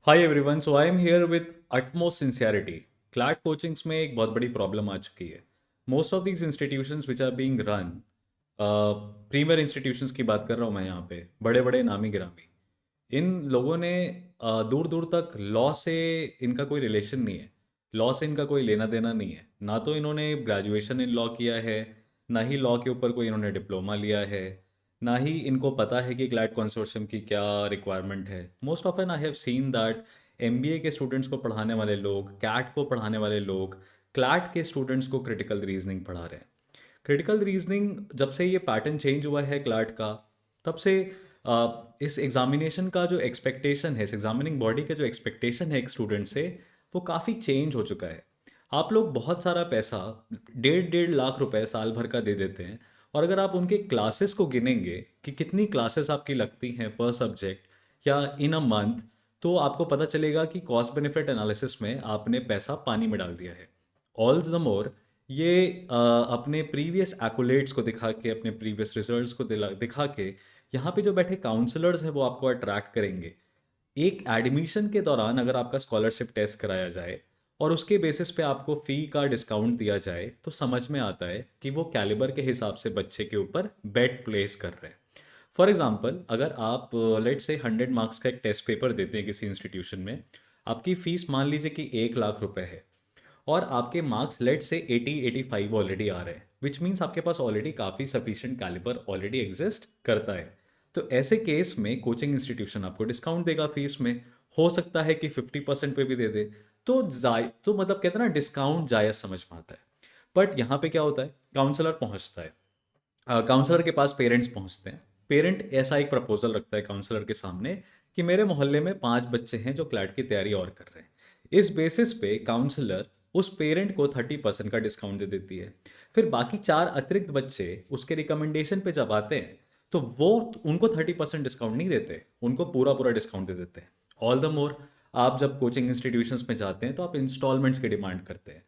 Hi everyone, so I am here with utmost sincerity. CLAT coachings में एक बहुत बड़ी प्रॉब्लम आ चुकी है. Most of these institutions which are being run, premier institutions की बात कर रहा हूँ मैं यहाँ पे, बड़े बड़े नामी गिरामी, इन लोगों ने दूर दूर तक लॉ से इनका कोई रिलेशन नहीं है. लॉ से इनका कोई लेना देना नहीं है. ना तो इन्होंने ग्रेजुएशन इन लॉ किया है, ना ही लॉ के ऊपर कोई इन्होंने डिप्लोमा लिया है, ना ही इनको पता है कि क्लैट कंसोर्शियम की क्या रिक्वायरमेंट है. Most often I have seen that MBA के स्टूडेंट्स को पढ़ाने वाले लोग, कैट को पढ़ाने वाले लोग, क्लैट के स्टूडेंट्स को क्रिटिकल रीजनिंग पढ़ा रहे हैं. क्रिटिकल रीजनिंग जब से ये पैटर्न चेंज हुआ है क्लाट का, तब से इस एग्जामिनेशन का जो एक्सपेक्टेशन है, इस एग्जामिनिंग बॉडी का जो एक्सपेक्टेशन है एक स्टूडेंट से, वो काफ़ी चेंज हो चुका है. आप लोग बहुत सारा पैसा, 1.5 लाख रुपए साल भर का दे देते हैं, और अगर आप उनके क्लासेस को गिनेंगे कि कितनी क्लासेस आपकी लगती हैं पर सब्जेक्ट या इन अ मंथ, तो आपको पता चलेगा कि कॉस्ट बेनिफिट एनालिसिस में आपने पैसा पानी में डाल दिया है. ऑल द मोर, ये अपने प्रीवियस एक्ोलेट्स को दिखा के, अपने प्रीवियस रिजल्ट्स को दिखा के, यहाँ पे जो बैठे काउंसलर्स हैं वो आपको अट्रैक्ट करेंगे. एक एडमिशन के दौरान अगर आपका स्कॉलरशिप टेस्ट कराया जाए और उसके बेसिस पे आपको फ़ी का डिस्काउंट दिया जाए, तो समझ में आता है कि वो कैलिबर के हिसाब से बच्चे के ऊपर बेट प्लेस कर रहे हैं. फॉर एग्जांपल, अगर आप लेट से 100 मार्क्स का एक टेस्ट पेपर देते हैं किसी इंस्टीट्यूशन में, आपकी फ़ीस मान लीजिए कि 1 लाख रुपए है, और आपके मार्क्स लेट से 80-85 ऑलरेडी आ रहे हैं, विच मीन्स आपके पास ऑलरेडी काफ़ी सफिशिएंट कैलिबर ऑलरेडी एग्जिस्ट करता है. तो ऐसे केस में कोचिंग इंस्टीट्यूशन आपको डिस्काउंट देगा फीस में. हो सकता है कि 50% पे भी दे दे. तो मतलब कहते हैं ना, डिस्काउंट जायज़ समझ में आता है. बट यहाँ पे क्या होता है, काउंसलर पहुँचता है, काउंसलर के पास पेरेंट्स पहुँचते हैं. पेरेंट ऐसा एक प्रपोजल रखता है काउंसलर के सामने कि मेरे मोहल्ले में 5 बच्चे हैं जो क्लैट की तैयारी और कर रहे हैं. इस बेसिस पे काउंसलर उस पेरेंट को 30% का डिस्काउंट दे देती है. फिर बाकी 4 अतिरिक्त बच्चे उसके रिकमेंडेशन पे जब आते हैं, तो वो उनको 30% डिस्काउंट नहीं देते, उनको पूरा पूरा डिस्काउंट दे देते हैं. ऑल द मोर, आप जब कोचिंग इंस्टीट्यूशंस में जाते हैं तो आप इंस्टॉलमेंट्स की डिमांड करते हैं.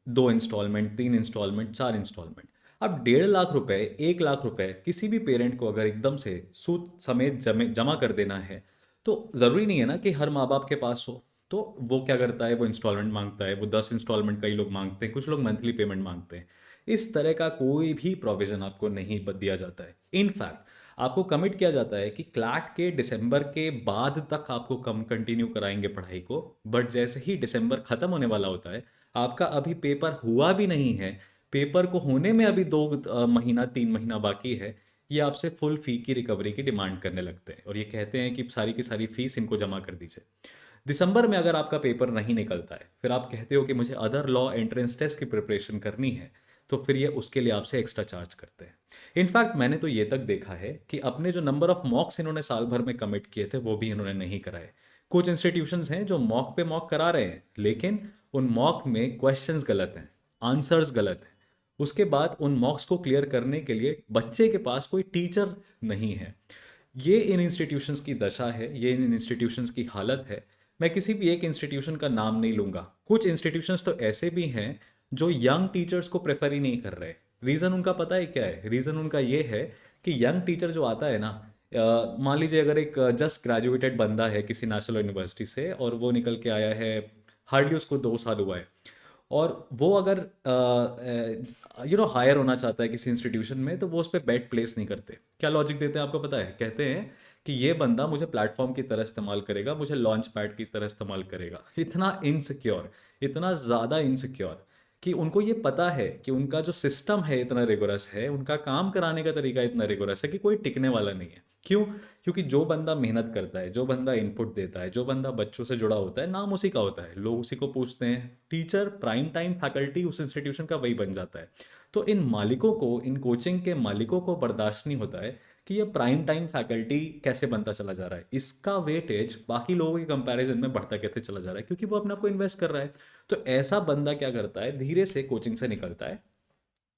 2 इंस्टॉलमेंट, 3 इंस्टॉलमेंट, 4 इंस्टॉलमेंट. अब 1.5 लाख रुपए, 1 लाख रुपए किसी भी पेरेंट को अगर एकदम से सूद समेत जमा कर देना है, तो ज़रूरी नहीं है ना कि हर माँ बाप के पास हो. तो वो क्या करता है, वो इंस्टॉलमेंट मांगता है, वो 10 इंस्टॉलमेंट कई लोग मांगते हैं, कुछ लोग मंथली पेमेंट मांगते हैं. इस तरह का कोई भी प्रोविज़न आपको नहीं दिया जाता है. इनफैक्ट आपको कमिट किया जाता है कि क्लैट के दिसंबर के बाद तक आपको कम कंटिन्यू कराएंगे पढ़ाई को. बट जैसे ही दिसंबर ख़त्म होने वाला होता है, आपका अभी पेपर हुआ भी नहीं है, पेपर को होने में अभी 2 महीना 3 महीना बाकी है, ये आपसे फुल फ़ी की रिकवरी की डिमांड करने लगते हैं और ये कहते हैं कि सारी की सारी फीस इनको जमा कर दीजिए. दिसंबर में अगर आपका पेपर नहीं निकलता है, फिर आप कहते हो कि मुझे अदर लॉ एंट्रेंस टेस्ट की प्रिपरेशन करनी है, तो फिर ये उसके लिए आपसे एक्स्ट्रा चार्ज करते हैं. इनफैक्ट मैंने तो ये तक देखा है कि अपने जो नंबर ऑफ मॉक्स इन्होंने साल भर में कमिट किए थे, वो भी इन्होंने नहीं कराए. कुछ इंस्टीट्यूशंस हैं जो मॉक पे मॉक करा रहे हैं, लेकिन उन मॉक में क्वेश्चंस गलत हैं, आंसर्स गलत हैं. उसके बाद उन मॉक्स को क्लियर करने के लिए बच्चे के पास कोई टीचर नहीं है. ये इन इंस्टीट्यूशंस की दशा है, ये इन इंस्टीट्यूशंस की हालत है. मैं किसी भी एक इंस्टीट्यूशन का नाम नहीं लूँगा. कुछ इंस्टीट्यूशंस तो ऐसे भी हैं जो यंग टीचर्स को प्रेफर ही नहीं कर रहे. रीज़न उनका पता है क्या है? रीज़न उनका ये है कि यंग टीचर जो आता है ना, मान लीजिए अगर एक जस्ट ग्रेजुएटेड बंदा है किसी नेशनल यूनिवर्सिटी से, और वो निकल के आया है, हार्डली उसको 2 साल हुआ है, और वो अगर हायर होना चाहता है किसी इंस्टीट्यूशन में, तो वो उस पर बेट प्लेस नहीं करते. क्या लॉजिक देते हैं आपको पता है? कहते हैं कि ये बंदा मुझे प्लेटफॉर्म की तरह इस्तेमाल करेगा, मुझे लॉन्च पैड की तरह इस्तेमाल करेगा. इतना इनसिक्योर, इतना ज़्यादा इनसिक्योर कि उनको ये पता है कि उनका जो सिस्टम है इतना रिगोरस है, उनका काम कराने का तरीका इतना रिगोरस है कि कोई टिकने वाला नहीं है. क्यों? क्योंकि जो बंदा मेहनत करता है, जो बंदा इनपुट देता है, जो बंदा बच्चों से जुड़ा होता है, नाम उसी का होता है, लोग उसी को पूछते हैं. टीचर, प्राइम टाइम फैकल्टी उस इंस्टीट्यूशन का वही बन जाता है. तो इन मालिकों को, इन कोचिंग के मालिकों को बर्दाश्त नहीं होता है कि ये प्राइम टाइम फैकल्टी कैसे बनता चला जा रहा है, इसका वेटेज बाकी लोगों के कंपैरिजन में बढ़ता कैसे चला जा रहा है, क्योंकि वो अपने आप को इन्वेस्ट कर रहा है. तो ऐसा बंदा क्या करता है, धीरे से कोचिंग से निकलता है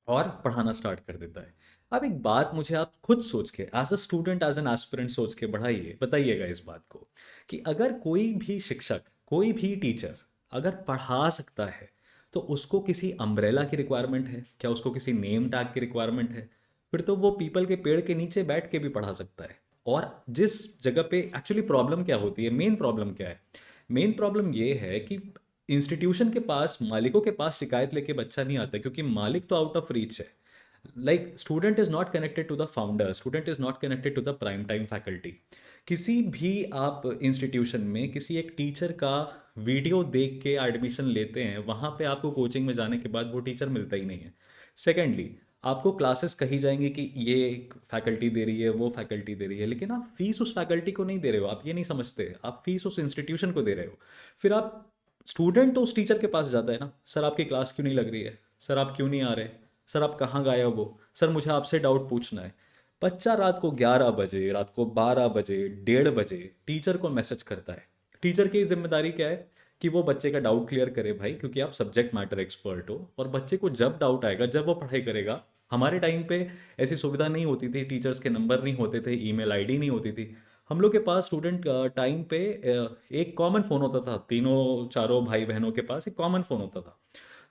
और पढ़ाना स्टार्ट कर देता है. अब एक बात मुझे आप खुद सोच के, as a student, as an aspirant, सोच के बढ़ाइए, बताइएगा इस बात को कि अगर कोई भी शिक्षक, कोई भी टीचर अगर पढ़ा सकता है, तो उसको किसी अम्ब्रेला की रिक्वायरमेंट है क्या? उसको किसी नेम टैग की रिक्वायरमेंट है? फिर तो वो पीपल के पेड़ के नीचे बैठ के भी पढ़ा सकता है. और जिस जगह पे एक्चुअली प्रॉब्लम क्या होती है, मेन प्रॉब्लम क्या है, मेन प्रॉब्लम ये है कि इंस्टीट्यूशन के पास, मालिकों के पास शिकायत लेके बच्चा नहीं आता, क्योंकि मालिक तो आउट ऑफ रीच है। Like student is not connected to the founder, student is not connected to the prime time faculty. किसी भी आप इंस्टीट्यूशन में किसी एक टीचर का वीडियो देख के एडमिशन लेते हैं, वहाँ पे आपको कोचिंग में जाने के बाद वो टीचर मिलता ही नहीं है। सेकेंडली, आपको क्लासेस कही जाएंगी कि ये फैकल्टी दे रही है, वो फैकल्टी दे रही है, लेकिन आप फीस उस फैकल्टी को नहीं दे रहे हो, आप ये नहीं समझते, आप फीस उस इंस्टीट्यूशन को दे रहे हो। फिर आप, स्टूडेंट तो उस टीचर के पास जाता है ना, सर आपकी क्लास क्यों नहीं लग रही है, सर आप क्यों नहीं आ रहे, सर आप कहाँ गायब हो, सर मुझे आपसे डाउट पूछना है। बच्चा रात को 11 बजे, रात को 12 बजे, 1:30 बजे टीचर को मैसेज करता है। टीचर की जिम्मेदारी क्या है कि वो बच्चे का डाउट क्लियर करे भाई, क्योंकि आप सब्जेक्ट मैटर एक्सपर्ट हो, और बच्चे को जब डाउट आएगा, जब वो पढ़ाई करेगा। हमारे टाइम पे ऐसी सुविधा नहीं होती थी, टीचर्स के नंबर नहीं होते थे, ईमेल आईडी नहीं होती थी। हम लोग के पास स्टूडेंट टाइम पे एक कॉमन फ़ोन होता था, तीनों चारों भाई बहनों के पास एक कॉमन फ़ोन होता था।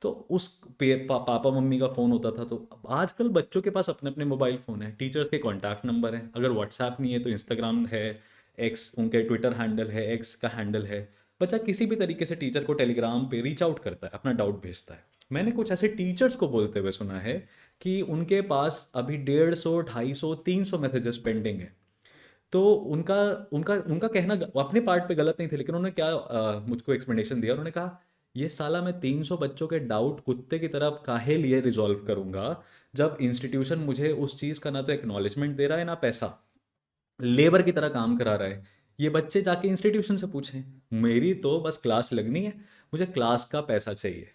तो उस पापा मम्मी का फ़ोन होता था। तो अब आजकल बच्चों के पास अपने अपने मोबाइल फ़ोन है, टीचर्स के कॉन्टैक्ट नंबर हैं, अगर व्हाट्सएप नहीं है तो इंस्टाग्राम है, एक्स उनके ट्विटर हैंडल है, एक्स का हैंडल है। बच्चा किसी भी तरीके से टीचर को टेलीग्राम पे रीच आउट करता है, अपना डाउट भेजता है। मैंने कुछ ऐसे टीचर्स को बोलते हुए सुना है कि उनके पास अभी 150, 250, 300 मैसेजेस पेंडिंग है। तो उनका उनका उनका कहना वो अपने पार्ट पे गलत नहीं थे, लेकिन उन्होंने क्या मुझको एक्सप्लेनेशन दिया। उन्होंने कहा, ये साला मैं 300 बच्चों के डाउट कुत्ते की तरह काहे लिए रिजॉल्व करूंगा, जब इंस्टीट्यूशन मुझे उस चीज़ का ना तो एक्नॉलेजमेंट दे रहा है, ना पैसा, लेबर की तरह काम करा रहा है। ये बच्चे जाके इंस्टीट्यूशन से पूछें, मेरी तो बस क्लास लगनी है, मुझे क्लास का पैसा चाहिए।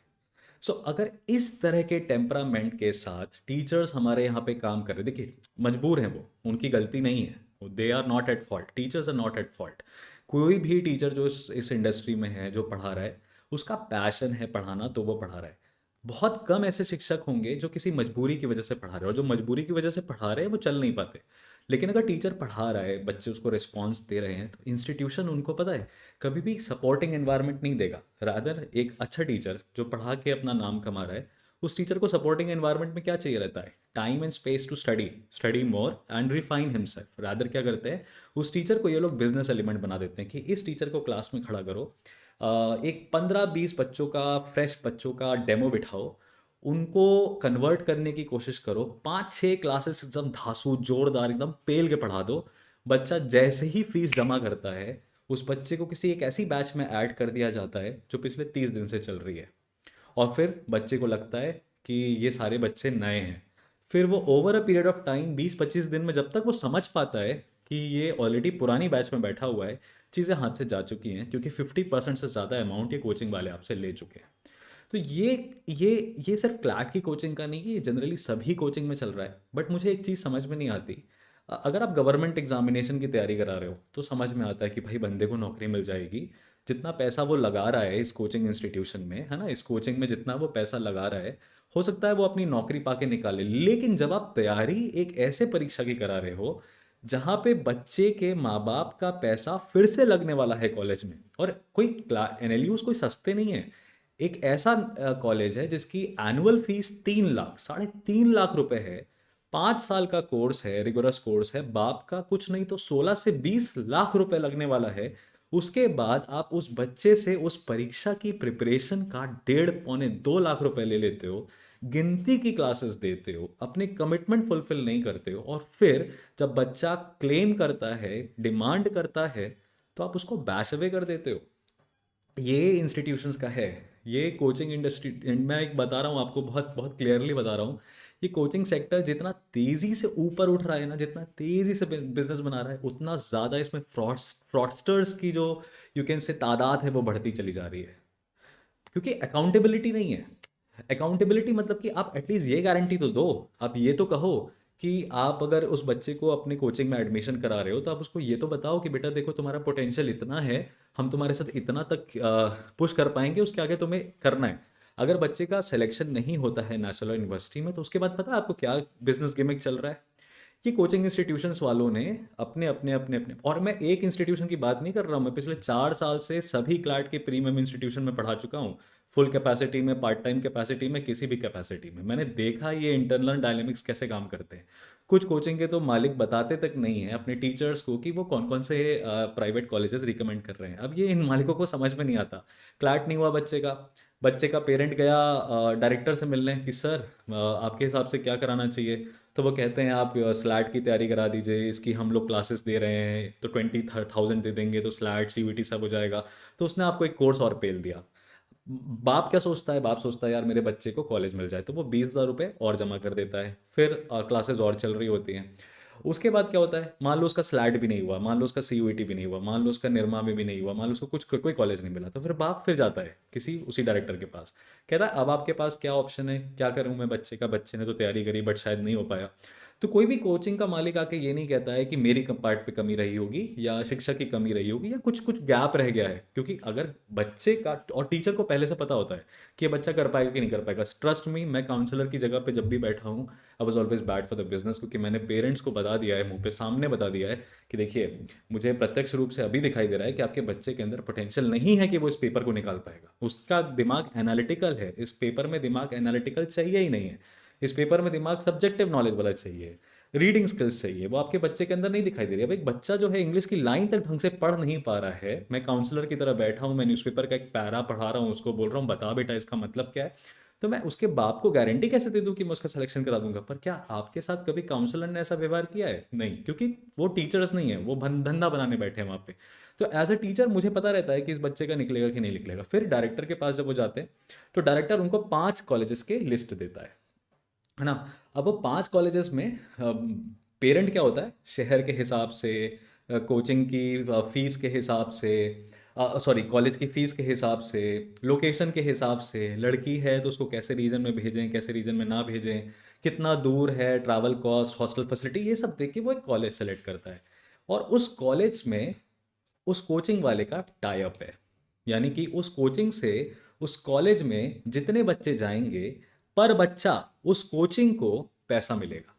अगर इस तरह के टेम्परामेंट के साथ टीचर्स हमारे यहाँ पे काम कर रहे, देखिए मजबूर हैं वो, उनकी गलती नहीं है, they are not at fault, teachers are not at fault. कोई भी टीचर जो इस इंडस्ट्री में है, जो पढ़ा रहा है, उसका पैशन है पढ़ाना, तो वो पढ़ा रहा है। बहुत कम ऐसे शिक्षक होंगे जो किसी मजबूरी की वजह से पढ़ा रहे हैं, और जो मजबूरी की वजह से पढ़ा रहे हैं वो चल नहीं पाते। लेकिन अगर टीचर पढ़ा रहा है, बच्चे उसको रिस्पॉन्स दे रहे हैं, तो इंस्टीट्यूशन उनको पता है कभी भी सपोर्टिंग एनवायरनमेंट नहीं देगा। रादर एक अच्छा टीचर जो पढ़ा के अपना नाम कमा रहा है, उस टीचर को सपोर्टिंग एनवायरनमेंट में क्या चाहिए रहता है, time and space to study, study more and refine himself. Rather क्या करते हैं, उस टीचर को ये लोग बिजनेस एलिमेंट बना देते हैं कि इस टीचर को क्लास में खड़ा करो, एक 15-20 बच्चों का, फ्रेश बच्चों का डेमो बिठाओ, उनको कन्वर्ट करने की कोशिश करो, 5-6 क्लासेस एकदम धांसू जोरदार एकदम पेल के पढ़ा दो। बच्चा जैसे ही फीस जमा करता है, उस बच्चे को किसी एक ऐसी बैच में ऐड कर दिया जाता है जो पिछले 30 दिन से चल रही है, और फिर बच्चे को लगता है कि ये सारे बच्चे नए हैं। फिर वो over a period of time 20-25 दिन में, जब तक वो समझ पाता है कि ये ऑलरेडी पुरानी बैच में बैठा हुआ है, चीज़ें हाथ से जा चुकी हैं, क्योंकि 50% से ज़्यादा अमाउंट ये कोचिंग वाले आपसे ले चुके हैं। तो ये सिर्फ क्लैट की कोचिंग का नहीं, ये जनरली सभी कोचिंग में चल रहा है। बट मुझे एक चीज़ समझ में नहीं आती, अगर आप गवर्नमेंट एग्जामिनेशन की तैयारी करा रहे हो तो समझ में आता है कि भाई बंदे को नौकरी मिल जाएगी, जितना पैसा वो लगा रहा है इस कोचिंग इंस्टीट्यूशन में, है ना, इस कोचिंग में जितना वो पैसा लगा रहा है, हो सकता है वो अपनी नौकरी पाके निकाले। लेकिन जब आप तैयारी एक ऐसे परीक्षा की करा रहे हो जहाँ पे बच्चे के माँ बाप का पैसा फिर से लगने वाला है कॉलेज में, और कोई एनएलयूज कोई सस्ते नहीं है, एक ऐसा कॉलेज है जिसकी एनुअल फीस 3 लाख, 3.5 लाख रुपए है, 5 साल का कोर्स है, रिगोरस कोर्स है, बाप का कुछ नहीं तो 16 से 20 लाख रुपए लगने वाला है। उसके बाद आप उस बच्चे से उस परीक्षा की प्रिपरेशन का 1.5 पौने 2 लाख रुपए ले लेते हो, गिनती की क्लासेस देते हो, अपने कमिटमेंट फुलफिल नहीं करते हो, और फिर जब बच्चा क्लेम करता है, डिमांड करता है, तो आप उसको बैश अवे कर देते हो। ये इंस्टीट्यूशंस का है, ये कोचिंग इंडस्ट्री, मैं एक बता रहा हूँ आपको, बहुत बहुत क्लियरली बता रहा हूँ, ये कोचिंग सेक्टर जितना तेज़ी से ऊपर उठ रहा है ना, जितना तेज़ी से बिजनेस बना रहा है, उतना ज़्यादा इसमें फ्रॉडस्टर्स की जो यू कैन से तादाद है वो बढ़ती चली जा रही है, क्योंकि अकाउंटेबिलिटी नहीं है। अकाउंटेबिलिटी मतलब कि आप एटलीस्ट ये गारंटी तो दो, आप ये तो कहो कि आप अगर उस बच्चे को अपने कोचिंग में एडमिशन करा रहे हो, तो आप उसको ये तो बताओ कि बेटा देखो तुम्हारा पोटेंशियल इतना है, हम तुम्हारे साथ इतना तक पुश कर पाएंगे, उसके आगे तुम्हें करना है। अगर बच्चे का सिलेक्शन नहीं होता है नेशनल यूनिवर्सिटी में, तो उसके बाद पता है आपको क्या बिजनेस गिमिक चल रहा है, कि कोचिंग इंस्टीट्यूशंस वालों ने अपने, और मैं एक इंस्टीट्यूशन की बात नहीं कर रहा हूँ, मैं पिछले 4 साल से सभी क्लाट के प्रीमियम इंस्टीट्यूशन में पढ़ा चुका हूँ, फुल कैपेसिटी में, पार्ट टाइम कैपेसिटी में, किसी भी कैपेसिटी में। मैंने देखा ये इंटरनल डायनेमिक्स कैसे काम करते हैं। कुछ कोचिंग के तो मालिक बताते तक नहीं है अपने टीचर्स को कि वो कौन कौन से प्राइवेट कॉलेजेस रिकमेंड कर रहे हैं। अब ये इन मालिकों को समझ में नहीं आता। क्लैट नहीं हुआ बच्चे का पेरेंट गया डायरेक्टर से मिलने कि सर आपके हिसाब से क्या कराना चाहिए। तो वो कहते हैं आप स्लैट की तैयारी करा दीजिए, इसकी हम लोग क्लासेस दे रहे हैं तो 20,000 दे देंगे तो स्लैट सीवीटी सब हो जाएगा। तो उसने आपको एक कोर्स और पेल दिया। बाप क्या सोचता है, बाप सोचता है यार मेरे बच्चे को कॉलेज मिल जाए, तो वो 20,000 रुपये और जमा कर देता है। फिर क्लासेस और चल रही होती हैं। उसके बाद क्या होता है, मान लो उसका स्लैट भी नहीं हुआ, मान लो उसका सीयूईटी भी नहीं हुआ, मान लो उसका निरमा में भी नहीं हुआ, मान लो उसको कुछ कोई कॉलेज नहीं मिला, तो फिर बाप फिर जाता है किसी उसी डायरेक्टर के पास। कहता है अब आपके पास क्या ऑप्शन है, क्या करूं मैं बच्चे का, बच्चे ने तो तैयारी करी बट शायद नहीं हो पाया। तो कोई भी कोचिंग का मालिक आके ये नहीं कहता है कि मेरी पार्ट पे कमी रही होगी या शिक्षक की कमी रही होगी या कुछ कुछ गैप रह गया है, क्योंकि अगर बच्चे का और टीचर को पहले से पता होता है कि ये बच्चा कर पाएगा कि नहीं कर पाएगा। ट्रस्ट मी, मैं काउंसलर की जगह पे जब भी बैठा हूँ I was always bad for the business, क्योंकि मैंने पेरेंट्स को बता दिया है, मुंह पे सामने बता दिया है कि देखिए मुझे प्रत्यक्ष रूप से अभी दिखाई दे रहा है कि आपके बच्चे के अंदर पोटेंशियल नहीं है कि वो इस पेपर को निकाल पाएगा। उसका दिमाग एनालिटिकल है, इस पेपर में दिमाग एनालिटिकल चाहिए ही नहीं है। इस पेपर में दिमाग सब्जेक्टिव नॉलेज वाला चाहिए, रीडिंग स्किल्स चाहिए, वो आपके बच्चे के अंदर नहीं दिखाई दे रही है। अब एक बच्चा जो है इंग्लिश की लाइन तक ढंग से पढ़ नहीं पा रहा है, मैं काउंसलर की तरह बैठा हूँ, मैं न्यूज़पेपर का एक पैरा पढ़ा रहा हूँ, उसको बोल रहा हूँ बता बेटा इसका मतलब क्या है, तो मैं उसके बाप को गारंटी कैसे दे दूं कि मैं उसका सिलेक्शन करा दूंगा। पर क्या आपके साथ कभी काउंसलर ने ऐसा व्यवहार किया है? नहीं, क्योंकि वो टीचर्स नहीं है, वो धंधा बनाने बैठे हैं वहाँ पे। तो एज अ टीचर मुझे पता रहता है कि इस बच्चे का निकलेगा कि नहीं निकलेगा। फिर डायरेक्टर के पास जब वो जाते हैं तो डायरेक्टर उनको 5 कॉलेजेस के लिस्ट देता है ना। अब वो 5 कॉलेजेस में पेरेंट क्या होता है, शहर के हिसाब से, कोचिंग की फीस के हिसाब से, सॉरी कॉलेज की फ़ीस के हिसाब से, लोकेशन के हिसाब से, लड़की है तो उसको कैसे रीजन में भेजें, कैसे रीजन में ना भेजें, कितना दूर है, ट्रैवल कॉस्ट, हॉस्टल फैसिलिटी, ये सब देख के वो एक कॉलेज सेलेक्ट करता है। और उस कॉलेज में उस कोचिंग वाले का टाई अप है, यानी कि उस कोचिंग से उस कॉलेज में जितने बच्चे जाएंगे पर बच्चा उस कोचिंग को पैसा मिलेगा।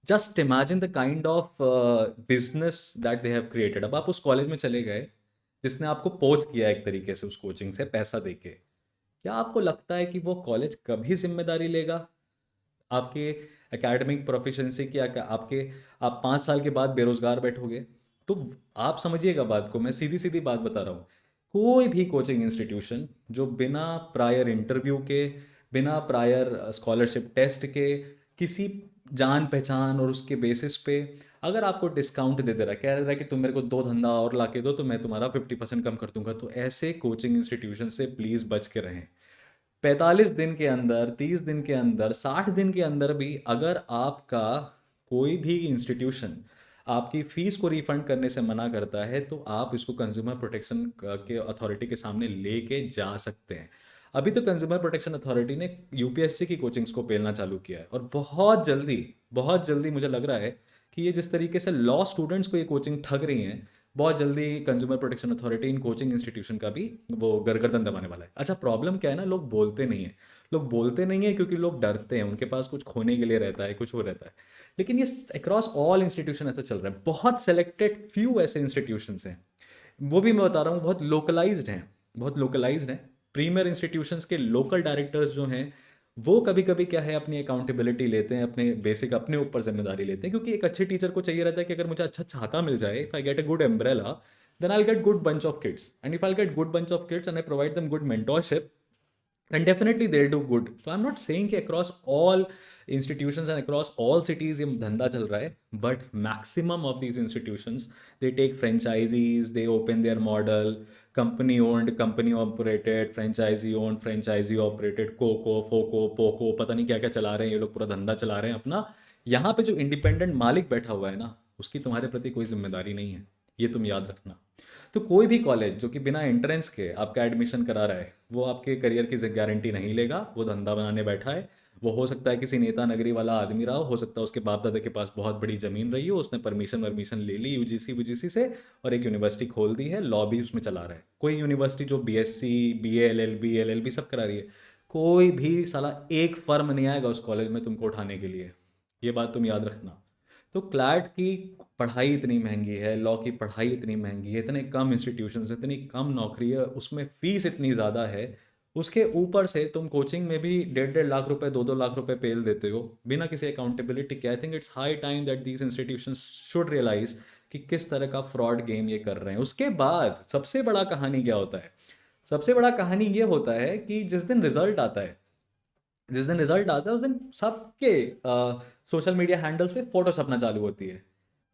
Just imagine the kind of business that they have created. अब आप उस कॉलेज में चले गए जिसने आपको पोच किया एक तरीके से उस कोचिंग से पैसा देके, क्या आपको लगता है कि वो कॉलेज कभी जिम्मेदारी लेगा आपके एकेडमिक प्रोफिशिएंसी की? आपके आप 5 साल के बाद बेरोजगार बैठोगे? तो आप समझिएगा बात को, मैं सीधी सीधी बात बता रहा हूँ। कोई भी कोचिंग इंस्टीट्यूशन जो बिना प्रायर इंटरव्यू के, बिना प्रायर स्कॉलरशिप टेस्ट के, किसी जान पहचान और उसके बेसिस पे अगर आपको डिस्काउंट दे दे रहा है, कह रहा है कि तुम मेरे को 2 धंधा और ला के दो तो मैं तुम्हारा 50% कम कर दूंगा, तो ऐसे कोचिंग इंस्टीट्यूशन से प्लीज़ बच के रहें। 45 दिन के अंदर, 30 दिन के अंदर, 60 दिन के अंदर भी अगर आपका कोई भी इंस्टीट्यूशन आपकी फीस को रिफंड करने से मना करता है तो आप इसको कंज्यूमर प्रोटेक्शन के अथॉरिटी के सामने लेके जा सकते हैं। अभी तो कंज्यूमर प्रोटेक्शन अथॉरिटी ने यूपीएससी की कोचिंग्स को पेलना चालू किया है, और बहुत जल्दी मुझे लग रहा है कि ये जिस तरीके से लॉ स्टूडेंट्स को ये कोचिंग ठग रही हैं, बहुत जल्दी consumer protection authority in coaching institution का भी वो गर्दन दबाने वाला है। अच्छा, प्रॉब्लम क्या है ना, लोग बोलते नहीं हैं। लोग बोलते नहीं है क्योंकि लोग डरते हैं, उनके पास कुछ खोने के लिए रहता है, कुछ वो रहता है। लेकिन ये अक्रॉस ऑल इंस्टीट्यूशन ऐसा चल रहा है। बहुत सेलेक्टेड फ्यू ऐसे इंस्टीट्यूशंस हैं, वो भी मैं बता रहा हूँ बहुत लोकलाइज्ड हैं, बहुत लोकलाइज्ड हैं। प्रीमियर इंस्टीट्यूशंस के लोकल डायरेक्टर्स जो हैं वो कभी कभी क्या है अपनी अकाउंटेबिलिटी लेते हैं, अपने बेसिक अपने ऊपर जिम्मेदारी लेते हैं, क्योंकि एक अच्छे टीचर को चाहिए रहता है कि अगर मुझे अच्छा छाता मिल जाए, if I get a good umbrella, then I get good bunch of kids, and if I get good bunch of kids and I provide them good mentorship, and definitely they'll do good. तो I'm not saying कि across all institutions and across all cities ये धंधा चल रहा है, but maximum of these institutions they take franchisees, they open their model, company owned, company operated, franchisee owned, franchisee operated, COCO FOCO POCO पता नहीं क्या क्या चला रहे हैं ये लोग, पूरा धंधा चला रहे हैं अपना। यहाँ पे जो इंडिपेंडेंट मालिक बैठा हुआ है ना, उसकी तुम्हारे प्रति कोई जिम्मेदारी नहीं है, ये तुम याद रखना। तो कोई भी कॉलेज जो कि बिना एंट्रेंस के आपका एडमिशन करा रहा है वो आपके करियर की गारंटी नहीं लेगा, वो धंधा बनाने बैठा है। वो हो सकता है किसी नेता नगरी वाला आदमी रहा हो सकता है उसके बाप दादा के पास बहुत बड़ी ज़मीन रही हो, उसने परमिशन वर्मिशन ले ली यूजीसी वूजीसी से और एक यूनिवर्सिटी खोल दी है, लॉ भी उसमें चला रहा है। कोई यूनिवर्सिटी जो बीएससी बीए एलएलबी एलएलबी सब करा रही है, कोई भी साला एक फर्म नहीं आएगा उस कॉलेज में तुमको उठाने के लिए, ये बात तुम याद रखना। तो क्लैट की पढ़ाई इतनी महंगी है, लॉ की पढ़ाई इतनी महंगी है, इतने कम इंस्टीट्यूशन, इतनी कम नौकरी है, उसमें फ़ीस इतनी ज़्यादा है, उसके ऊपर से तुम कोचिंग में भी 1.5 लाख रुपए 2-2 लाख रुपए पेल देते हो बिना किसी अकाउंटेबिलिटी के। I think it's high time that these institutions should realise कि किस तरह का फ्रॉड गेम ये कर रहे हैं। उसके बाद सबसे बड़ा कहानी क्या होता है? सबसे बड़ा कहानी ये होता है कि जिस दिन रिजल्ट आता है उस दिन सबके सोशल मीडिया हैंडल्स पे फोटो छपना चालू होती है।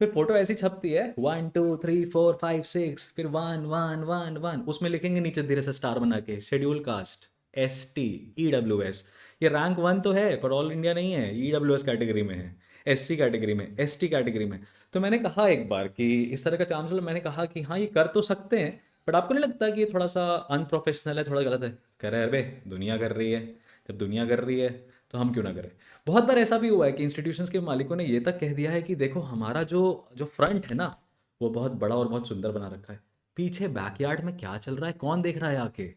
फिर फोटो ऐसी छपती है 1 2 3 4 5 6, फिर 1 1 1 1, उसमें लिखेंगे नीचे धीरे से स्टार बना के शेड्यूल कास्ट, ST EWS। ये रैंक 1 तो है पर ऑल इंडिया नहीं है, EWS कैटेगरी में है, SC कैटेगरी में, ST कैटेगरी में। तो मैंने कहा एक बार कि इस तरह का चांसलर, मैंने कहा कि हाँ ये कर तो सकते हैं, बट आपको नहीं लगता कि ये थोड़ा सा अनप्रोफेशनल है, थोड़ा गलत है? कह रहे हैं अरे दुनिया कर रही है, जब दुनिया कर रही है तो हम क्यों ना करें। बहुत बार ऐसा भी हुआ है कि इंस्टीट्यूशंस के मालिकों ने ये तक कह दिया है कि देखो हमारा जो जो फ्रंट है ना वो बहुत बड़ा और बहुत सुंदर बना रखा है, पीछे बैकयार्ड में क्या चल रहा है कौन देख रहा है आके।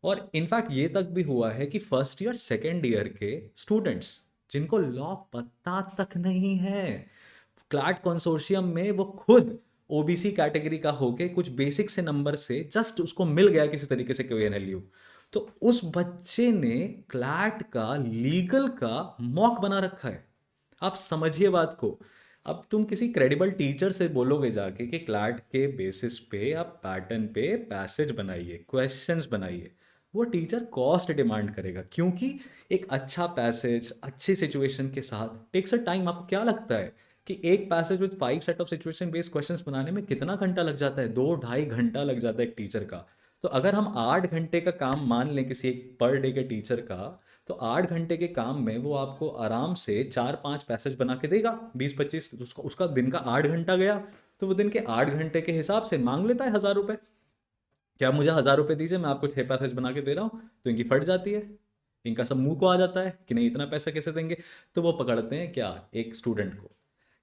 और इनफैक्ट ये तक भी हुआ है कि फर्स्ट ईयर सेकेंड ईयर के स्टूडेंट्स जिनको लॉ पता तक नहीं है, क्लैट कंसोर्शियम में वो खुद ओबीसी कैटेगरी का होके कुछ बेसिक से नंबर से जस्ट उसको मिल गया किसी तरीके से कोई एनएलयू, तो उस बच्चे ने क्लैट का लीगल का मॉक बना रखा है। आप समझिए बात को। अब तुम किसी क्रेडिबल टीचर से बोलोगे जाके कि क्लैट के बेसिस पे आप पैटर्न पे पैसेज बनाइए, क्वेश्चंस बनाइए, वो टीचर कॉस्ट डिमांड करेगा, क्योंकि एक अच्छा पैसेज अच्छी सिचुएशन के साथ टेक्स अ टाइम। आपको क्या लगता है कि एक passage with 5 set of situation based questions बनाने में कितना घंटा लग जाता है? 2 ढाई घंटा लग जाता है एक टीचर का। तो अगर हम 8 घंटे का काम मान लें किसी एक पर डे के टीचर का, तो 8 घंटे के काम में वो आपको आराम से 4-5 पैसेज बना के देगा, 20-25, उसका उसका दिन का 8 घंटा गया। तो वो दिन के 8 घंटे के हिसाब से मांग लेता है 1,000 रुपये। क्या आप मुझे 1,000 रुपये दीजिए, मैं आपको 6 पैसेज बना के दे रहा हूँ। तो इनकी फट जाती है, इनका सब मुंह को आ जाता है कि नहीं इतना पैसा कैसे देंगे। तो वो पकड़ते हैं क्या, एक स्टूडेंट को,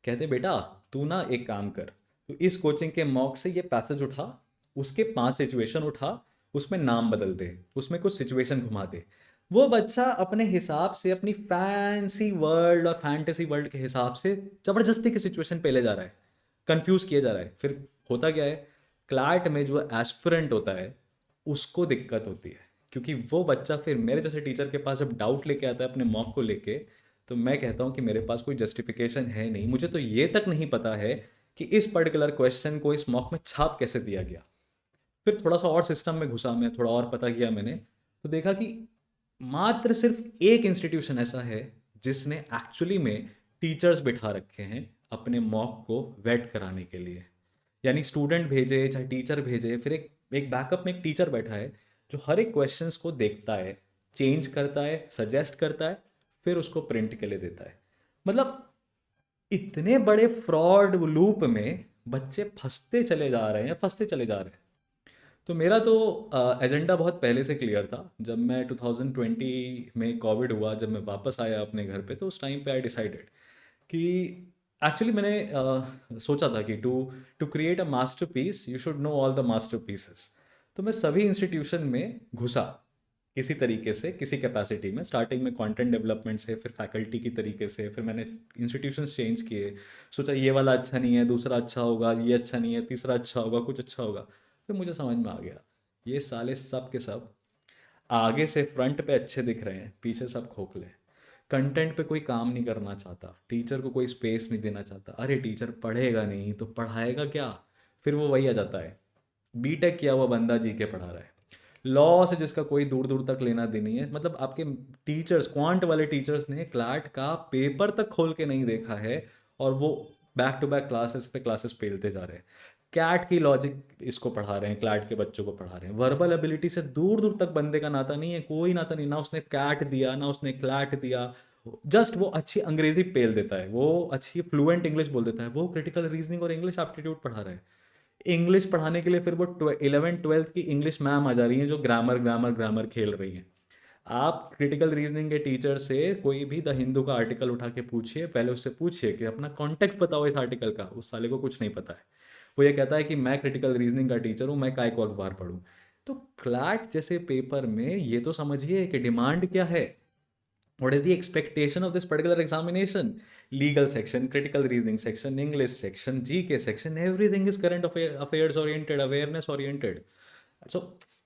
कहते बेटा तू ना एक काम कर, तू इस कोचिंग के मॉक से ये पैसेज उठा, उसके 5 सिचुएशन उठा, उसमें नाम बदल दे, उसमें कुछ सिचुएशन घुमा दे। वो बच्चा अपने हिसाब से अपनी फैंसी वर्ल्ड और फैंटेसी वर्ल्ड के हिसाब से जबरदस्ती की सिचुएशन पे ले जा रहा है, कंफ्यूज किया जा रहा है। फिर होता क्या है, क्लैट में जो एस्पिरेंट होता है उसको दिक्कत होती है, क्योंकि वो बच्चा फिर मेरे जैसे टीचर के पास जब डाउट लेके आता है अपने मॉक को लेके, तो मैं कहता हूँ कि मेरे पास कोई जस्टिफिकेशन है नहीं, मुझे तो ये तक नहीं पता है कि इस पर्टिकुलर क्वेश्चन को इस मॉक में छाप कैसे दिया गया। फिर थोड़ा सा और सिस्टम में घुसा मैं, थोड़ा और पता किया मैंने, तो देखा कि मात्र सिर्फ एक इंस्टीट्यूशन ऐसा है जिसने एक्चुअली में टीचर्स बिठा रखे हैं अपने मॉक को वेट कराने के लिए। यानी स्टूडेंट भेजे चाहे टीचर भेजे, फिर एक एक बैकअप में एक टीचर बैठा है जो हर एक क्वेश्चंस को देखता है, चेंज करता है, सजेस्ट करता है, फिर उसको प्रिंट के लिए देता है। मतलब इतने बड़े फ्रॉड लूप में बच्चे फंसते चले जा रहे हैं, फंसते चले जा रहे हैं। तो मेरा तो एजेंडा बहुत पहले से क्लियर था। जब मैं 2020 में कोविड हुआ, जब मैं वापस आया अपने घर पे, तो उस टाइम पे आई डिसाइडेड कि एक्चुअली मैंने सोचा था कि to to create a masterpiece you should know all the masterpieces. तो मैं सभी इंस्टीट्यूशन में घुसा किसी तरीके से, किसी कैपेसिटी में। स्टार्टिंग में कंटेंट डेवलपमेंट से, फिर फैकल्टी की तरीके से, फिर मैंने इंस्टीट्यूशंस चेंज किए। सोचा ये वाला अच्छा नहीं है, दूसरा अच्छा होगा, ये अच्छा नहीं है, तीसरा अच्छा होगा, कुछ अच्छा होगा। फिर मुझे समझ में आ गया ये साले सब के सब आगे से फ्रंट पे अच्छे दिख रहे हैं, पीछे सब खोखले। कंटेंट पे कोई काम नहीं करना चाहता, टीचर को कोई स्पेस नहीं देना चाहता। अरे टीचर पढ़ेगा नहीं तो पढ़ाएगा क्या? फिर वो वही आ जाता है, बीटेक किया हुआ बंदा जी के पढ़ा रहा है, लॉ से जिसका कोई दूर दूर तक लेना देनी है। मतलब आपके टीचर्स, क्वांट वाले टीचर्स ने क्लैट का पेपर तक खोल के नहीं देखा है, और वो बैक टू बैक क्लासेस पे क्लासेस पेलते जा रहे हैं। कैट की लॉजिक इसको पढ़ा रहे हैं, क्लैट के बच्चों को पढ़ा रहे हैं। वर्बल एबिलिटी से दूर दूर तक बंदे का नाता नहीं है, कोई नाता नहीं, ना उसने कैट दिया ना उसने क्लैट दिया। जस्ट वो अच्छी अंग्रेजी पेल देता है, वो अच्छी फ्लुएंट इंग्लिश बोल देता है, वो क्रिटिकल रीजनिंग और इंग्लिश एप्टीट्यूड पढ़ा रहा है। इंग्लिश पढ़ाने के लिए फिर वो 11th 12th की इंग्लिश मैम आ जा रही हैं जो ग्रामर ग्रामर ग्रामर खेल रही हैं। आप क्रिटिकल रीजनिंग के टीचर से कोई भी द हिंदू का आर्टिकल उठा के पूछिए, पहले उससे पूछिए कि अपना कॉन्टेक्स्ट बताओ इस आर्टिकल का, उस साले को कुछ नहीं पता है। वो ये कहता है कि मैं क्रिटिकल रीजनिंग का टीचर हूँ, मैं काय को अखबार पढ़ूँ। तो क्लैट जैसे पेपर में ये तो समझिए कि डिमांड क्या है, what is the expectation of this particular examination. Legal section, critical reasoning section, English section, GK section, everything is current affairs oriented, awareness oriented. So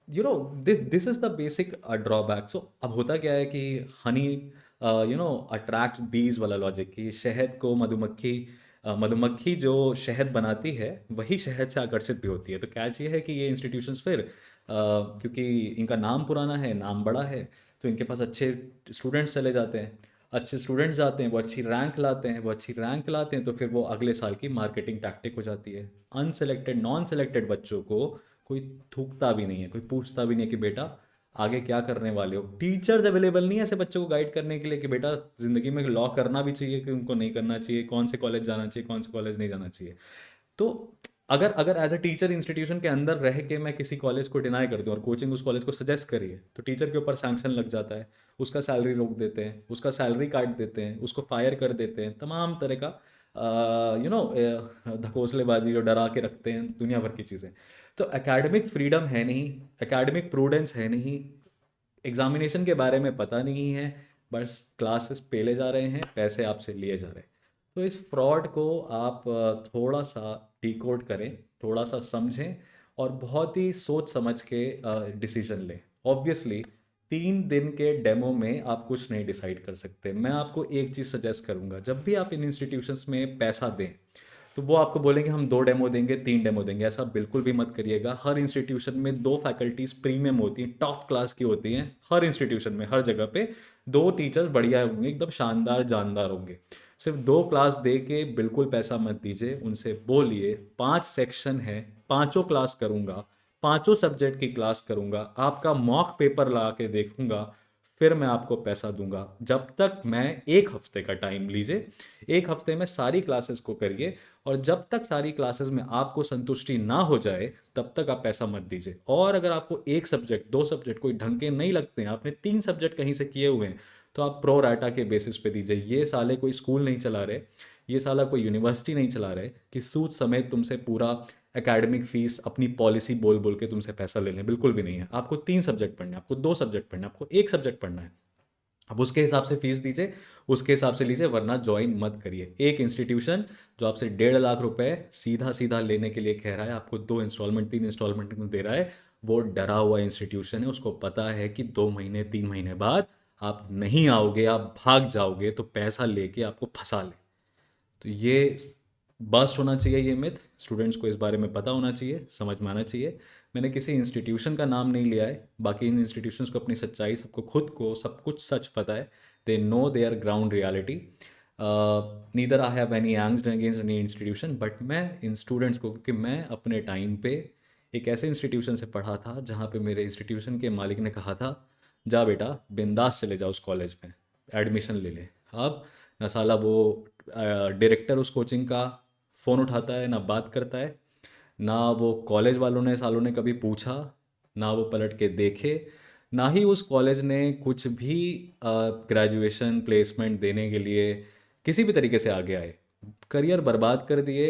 you know this is the basic drawback. So अब होता क्या है कि Honey attract बीज वाला logic, कि शहद को मधुमक्खी जो शहद बनाती है वही शहद से आकर्षित भी होती है। तो कैच ये है कि ये इंस्टीट्यूशंस फिर क्योंकि इनका नाम पुराना है, नाम बड़ा है, तो इनके पास अच्छे स्टूडेंट्स चले जाते हैं। अच्छे स्टूडेंट्स जाते हैं, वो अच्छी रैंक लाते हैं, वो अच्छी रैंक लाते हैं, तो फिर वो अगले साल की मार्केटिंग टैक्टिक हो जाती है। अनसेलेक्टेड नॉन सेलेक्टेड बच्चों को कोई थूकता भी नहीं है, कोई पूछता भी नहीं है कि बेटा आगे क्या करने वाले हो। टीचर्स अवेलेबल नहीं है ऐसे बच्चों को गाइड करने के लिए कि बेटा ज़िंदगी में लॉ करना भी चाहिए कि उनको नहीं करना चाहिए, कौन से कॉलेज जाना चाहिए, कौन से कॉलेज नहीं जाना चाहिए। तो अगर अगर एज अ टीचर इंस्टीट्यूशन के अंदर रह के मैं किसी कॉलेज को डिनाई कर दूं और कोचिंग उस कॉलेज को सजेस्ट करिए, तो टीचर के ऊपर सैंक्शन लग जाता है, उसका सैलरी रोक देते हैं, उसका सैलरी काट देते हैं, उसको फायर कर देते हैं, तमाम तरह का धकोसलेबाजी और डरा के रखते हैं, दुनिया भर की चीज़ें। तो एकेडमिक फ्रीडम है नहीं, एकेडमिक प्रूडेंस है नहीं, एग्जामिनेशन के बारे में पता नहीं है, बस क्लासेस पेले जा रहे हैं, पैसे आपसे लिए जा रहे हैं। तो इस फ्रॉड को आप थोड़ा सा डिकोड करें, थोड़ा सा समझें, और बहुत ही सोच समझ के डिसीजन लें। ऑब्वियसली 3 दिन के डेमो में आप कुछ नहीं डिसाइड कर सकते। मैं आपको एक चीज़ सजेस्ट करूंगा, जब भी आप इन इंस्टीट्यूशंस में पैसा दें तो वो आपको बोलेंगे हम 2 डेमो देंगे, 3 डेमो देंगे। ऐसा बिल्कुल भी मत करिएगा। हर इंस्टीट्यूशन में 2 फैकल्टीज प्रीमियम होती हैं, टॉप क्लास की होती हैं। हर इंस्टीट्यूशन में हर जगह पे 2 टीचर्स बढ़िया होंगे, एकदम शानदार जानदार होंगे। सिर्फ 2 क्लास दे के बिल्कुल पैसा मत दीजिए। उनसे बोलिए 5 सेक्शन है, पांचों क्लास करूँगा, पांचों सब्जेक्ट की क्लास करूँगा, आपका मॉक पेपर लगा के देखूंगा, फिर मैं आपको पैसा दूंगा। जब तक मैं 1 हफ्ते का टाइम लीजिए, 1 हफ्ते में सारी क्लासेस को करिए, और जब तक सारी क्लासेस में आपको संतुष्टि ना हो जाए तब तक आप पैसा मत दीजिए। और अगर आपको 1 सब्जेक्ट 2 सब्जेक्ट कोई ढंग के नहीं लगते हैं, आपने 3 सब्जेक्ट कहीं से किए हुए हैं, तो आप प्रो राटा के बेसिस पे दीजिए। ये साले कोई स्कूल नहीं चला रहे, ये साला कोई यूनिवर्सिटी नहीं चला रहे कि सूद समेत तुमसे पूरा एकेडमिक फीस अपनी पॉलिसी बोल बोल के तुमसे पैसा ले लें। बिल्कुल भी नहीं है। आपको 3 सब्जेक्ट पढ़ना है, आपको 2 सब्जेक्ट पढ़ना है, आपको 1 सब्जेक्ट पढ़ना है, अब उसके हिसाब से फीस दीजिए, उसके हिसाब से लीजिए, वरना ज्वाइन मत करिए। एक इंस्टीट्यूशन जो आपसे 1.5 लाख रुपए सीधा सीधा लेने के लिए कह रहा है, आपको 2 इंस्टॉलमेंट 3 इंस्टॉलमेंट में दे रहा है, वो डरा हुआ इंस्टीट्यूशन है। उसको पता है कि 2 महीने 3 महीने बाद आप नहीं आओगे, आप भाग जाओगे, तो पैसा लेके आपको फंसा ले। तो ये बस्ट होना चाहिए, ये मिथ स्टूडेंट्स को इस बारे में पता होना चाहिए, समझ में आना चाहिए। मैंने किसी इंस्टीट्यूशन का नाम नहीं लिया है, बाकी इन इंस्टीट्यूशंस को अपनी सच्चाई, सबको खुद को सब कुछ सच पता है। They know their ground reality. Neither I have any angst against any institution, but मैं इन स्टूडेंट्स को, क्योंकि मैं अपने टाइम पे एक ऐसे इंस्टीट्यूशन से पढ़ा था जहाँ पे मेरे इंस्टीट्यूशन के मालिक ने कहा था जा बेटा बिंदास चले जाओ उस कॉलेज में, एडमिशन ले ले। अब न साला वो डायरेक्टर उस कोचिंग का फ़ोन उठाता है, ना बात करता है, ना वो कॉलेज वालों ने सालों ने कभी पूछा, ना वो पलट के देखे, ना ही उस कॉलेज ने कुछ भी ग्रेजुएशन प्लेसमेंट देने के लिए किसी भी तरीके से आगे आए। करियर बर्बाद कर दिए,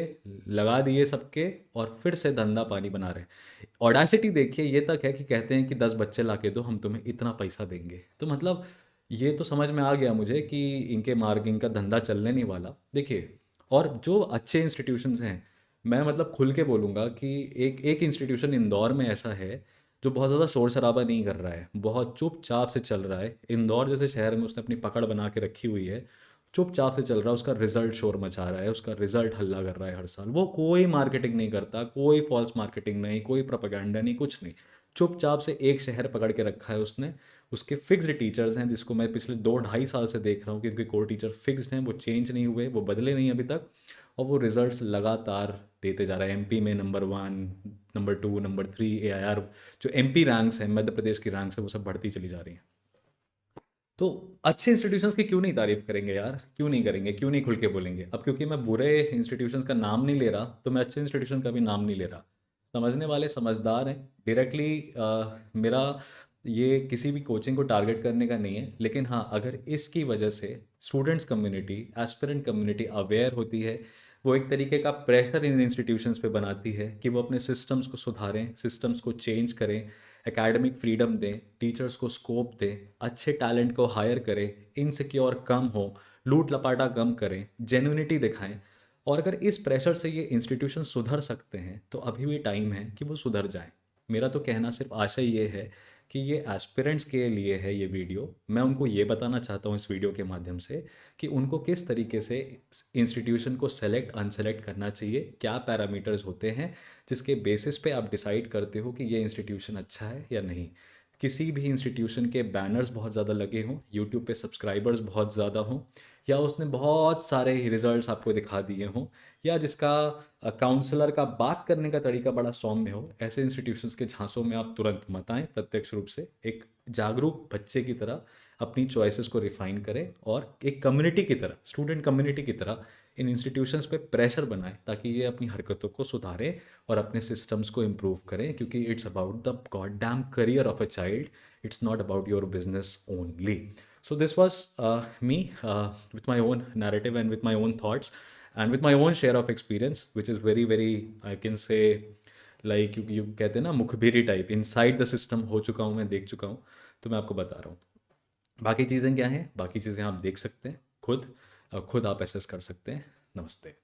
लगा दिए सबके, और फिर से धंधा पानी बना रहे। ऑडेसिटी देखिए, ये तक है कि कहते हैं कि 10 बच्चे ला के दो, हम तुम्हें इतना पैसा देंगे। तो मतलब ये तो समझ में आ गया मुझे कि इनके मार्ग इनका धंधा चलने नहीं वाला। देखिए, और जो अच्छे इंस्टीट्यूशंस हैं, मैं मतलब खुल के बोलूँगा कि एक एक इंस्टीट्यूशन इंदौर में ऐसा है जो बहुत ज़्यादा शोर शराबा नहीं कर रहा है, बहुत चुपचाप से चल रहा है। इंदौर जैसे शहर में उसने अपनी पकड़ बना के रखी हुई है, चुपचाप से चल रहा है, उसका रिजल्ट शोर मचा रहा है, उसका रिजल्ट हल्ला कर रहा है हर साल। वो कोई मार्केटिंग नहीं करता, कोई फॉल्स मार्केटिंग नहीं, कोई प्रोपेगेंडा नहीं, कुछ नहीं। चुपचाप से एक शहर पकड़ के रखा है उसने। उसके फिक्स्ड टीचर्स हैं, जिसको मैं पिछले 2 ढाई साल से देख रहा हूँ, क्योंकि कोर टीचर फिक्स्ड हैं, वो चेंज नहीं हुए, वो बदले नहीं अभी तक। और वो रिजल्ट्स लगातार देते जा रहा है। एमपी में नंबर 1, नंबर 2, नंबर 3 एआईआर, जो एमपी रैंक्स हैं, मध्य प्रदेश की रैंक्स है, वो सब बढ़ती चली जा रही हैं। तो अच्छे इंस्टीट्यूशंस की क्यों नहीं तारीफ करेंगे यार, क्यों नहीं करेंगे, क्यों नहीं खुल के बोलेंगे। अब क्योंकि मैं बुरे इंस्टीट्यूशंस का नाम नहीं ले रहा, तो मैं अच्छे इंस्टीट्यूशन का भी नाम नहीं ले रहा। समझने वाले समझदार हैं। डायरेक्टली मेरा ये किसी भी कोचिंग को टारगेट करने का नहीं है, लेकिन हाँ, अगर इसकी वजह से students community, aspirant community aware होती है, वो एक तरीके का प्रेशर इन इंस्टीट्यूशंस पे बनाती है कि वो अपने सिस्टम्स को सुधारें, सिस्टम्स को चेंज करें, एकेडमिक फ्रीडम दें, टीचर्स को स्कोप दें, अच्छे टैलेंट को हायर करें, इनसिक्योर कम हो, लूट लपाटा कम करें, जेन्युइनिटी दिखाएं। और अगर इस प्रेशर से ये इंस्टीट्यूशन सुधर सकते हैं, तो अभी भी टाइम है कि वो सुधर जाएं। मेरा तो कहना सिर्फ आशय ये है कि ये एस्पिरेंट्स के लिए है ये वीडियो। मैं उनको ये बताना चाहता हूँ इस वीडियो के माध्यम से कि उनको किस तरीके से इंस्टीट्यूशन को सेलेक्ट अनसेलेक्ट करना चाहिए, क्या पैरामीटर्स होते हैं जिसके बेसिस पे आप डिसाइड करते हो कि ये इंस्टीट्यूशन अच्छा है या नहीं। किसी भी इंस्टीट्यूशन के बैनर्स बहुत ज़्यादा लगे हों, यूट्यूब पे सब्सक्राइबर्स बहुत ज़्यादा हों, या उसने बहुत सारे रिजल्ट्स आपको दिखा दिए हों, या जिसका काउंसलर का बात करने का तरीका बड़ा सौम्य हो, ऐसे इंस्टीट्यूशंस के झांसों में आप तुरंत मत आएं। प्रत्यक्ष रूप से एक जागरूक बच्चे की तरह अपनी चॉइसेस को रिफाइन करें और एक कम्युनिटी की तरह, स्टूडेंट कम्युनिटी की तरह इन इंस्टीट्यूशंस पे प्रेशर बनाएं ताकि ये अपनी हरकतों को सुधारें और अपने सिस्टम्स को इम्प्रूव करें, क्योंकि it's about the god damn career of a child, it's not about your business only. So this was me with my own narrative and with my own thoughts and with my own share of experience, which is very very, I can say, like you कहते हैं ना मुखबिरी type, inside the system हो चुका हूँ, मैं देख चुका हूँ, तो मैं आपको बता रहा हूँ. बाकी चीज़ें क्या हैं, बाकी चीज़ें आप देख सकते हैं खुद, खुद आप एसेस कर सकते हैं. नमस्ते.